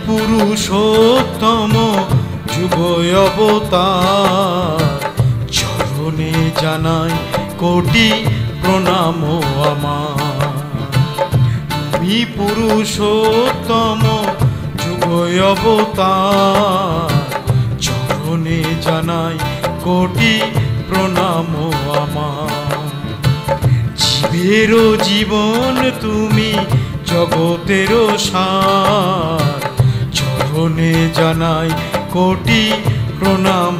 পুরুষোত্তম যুগ অবতার, চরণে জানাই কোটি প্রণাম আমার। তুমি পুরুষোত্তম যুগ অবতার, চরণে জানাই কোটি প্রণাম আমার। জীবেরও জীবন তুমি, জগতেরও সার, চরণে জানাই কোটি প্রণাম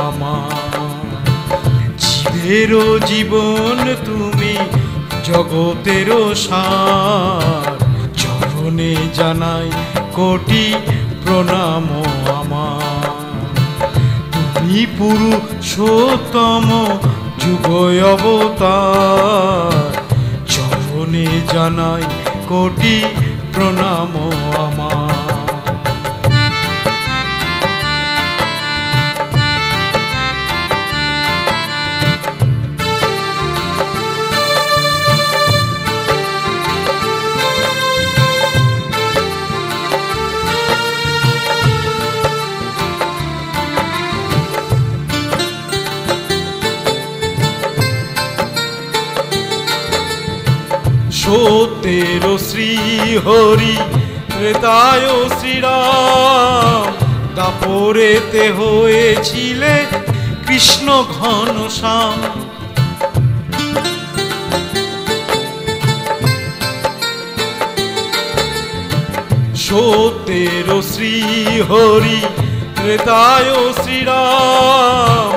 আমার। জীবেরও জীবন তুমি, জগতেরও সার, চরণে জানাই কোটি প্রণাম আমার। তুমি পুরুষোত্তম যুগ অবতার, চরণে জানাই কোটি প্রণাম আমার। সত্যের শ্রী হরি, ত্রেতায় শ্রীরাম, দাপরেতে হয়েছিলে কৃষ্ণ ঘনশ্যাম। সত্যের শ্রী হরি, ত্রেতায় শ্রীরাম,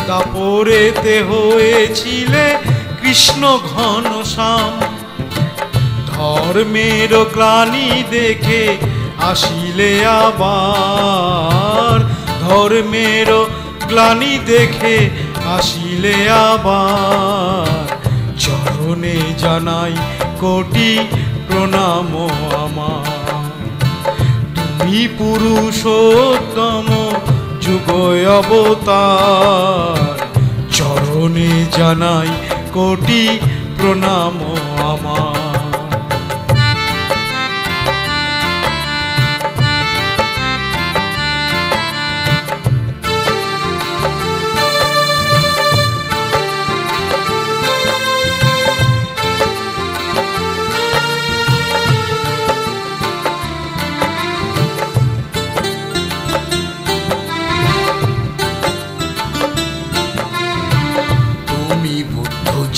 দাপরেতে হয়েছিলে কৃষ্ণ ঘনশ্যাম। ধর্মের গ্লানি দেখে আসিলে আবার, ধর্মের গ্লানি দেখে আসিলে আবার, চরণে জানাই কোটি প্রণাম আমার। তুমি পুরুষোত্তম যুগ অবতার, চরণে জানাই কোটি প্রণাম আমার।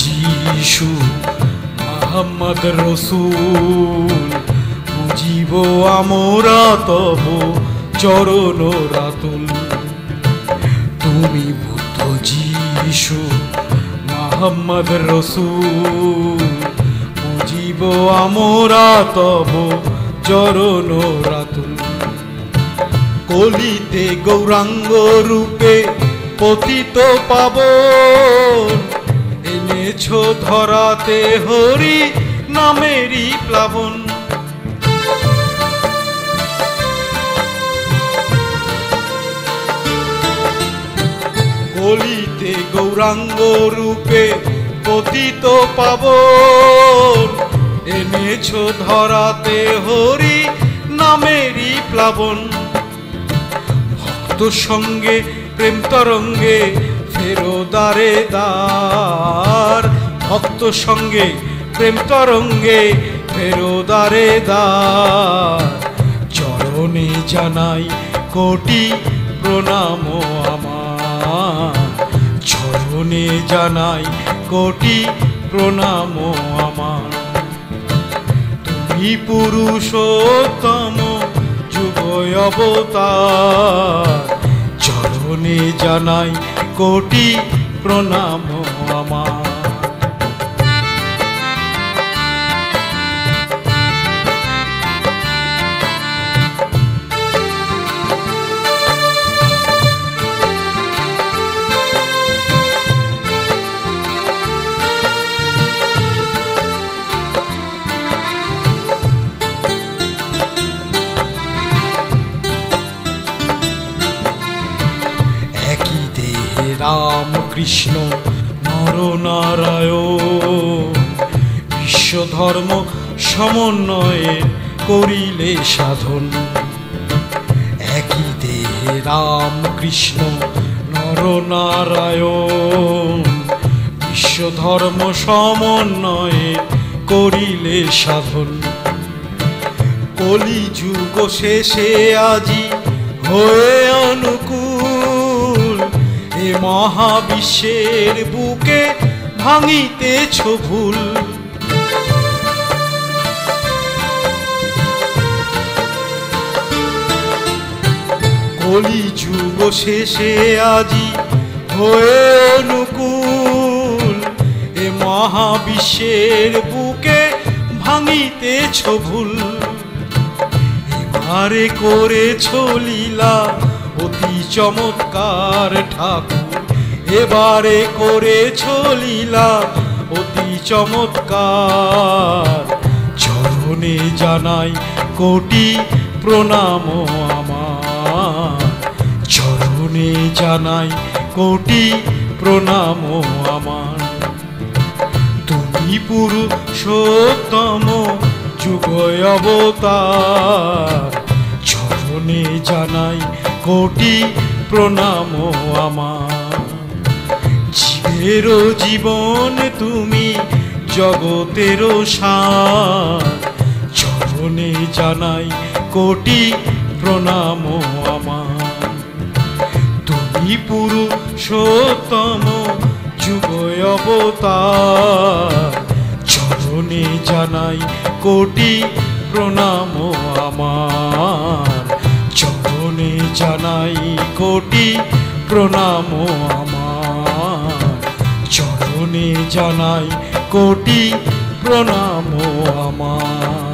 যিশু মোহাম্মদ রসুল, বুঝিব আমরা তব চরণ রাতুল। তুমি বুদ্ধ যিশু মোহাম্মদ রসুল, বুঝিব আমরা তব চরণ রাতুল। কলিতে গৌরাঙ্গ রূপে পতিত পাবন, এনেছো ধরাতে হরি নামেরই প্লাবন। কলিতে গৌরাঙ্গ রূপে পতিত পাবন, এনেছো ধরাতে হরি নামেরই প্লাবন। ভক্ত সঙ্গে প্রেম তরঙ্গে ফেরো দ্বারে দ্বার, ভক্ত সঙ্গে প্রেম তরঙ্গে ফেরো দ্বারে দ্বার, চরণে জানাই কোটি প্রণাম আমার। চরণে জানাই কোটি প্রণাম আমার। তুমি পুরুষোত্তম যুগ অবতার, চরণে জানাই কোটি প্রণাম আমার। কৃষ্ণ নরনারায়ণ বিশ্বধর্ম সমন্বয়ে করিলে সাধন। একই দেহে রাম কৃষ্ণ নরনারায়ণ বিশ্বধর্ম সমন্বয়ে করিলে সাধন। কলিযুগ শেষে আজি হয়ে অনুকূল এ মহাবিশ্বের বুকে ভাঙিতেছ ভুল। কলিযুগ শেষে আজি হয়ে অনুকূল এ মহাবিশ্বের বুকে ভাঙিতেছ ভুল। এবারে করেছ লীলা অতি চমৎকার ঠাকুর, এবারে করেছ লীলা অতি চমৎকার। চরণে জানাই কোটি প্রণাম আমার, চরণে জানাই কোটি প্রণাম আমার। তুমি পুরুষোত্তম যুগ অবতার, চরণে জানাই কোটি প্রণাম আমার। জীবের জীবন তুমি জগতের সার, চরণে জানাই কোটি প্রণাম আমার। তুমি পুরুষোত্তম যুগ অবতার, চরণে জানাই কোটি প্রণাম আমার, চরণে জানাই কোটি প্রণাম আমার, চরণে জানাই কোটি প্রণাম আমার।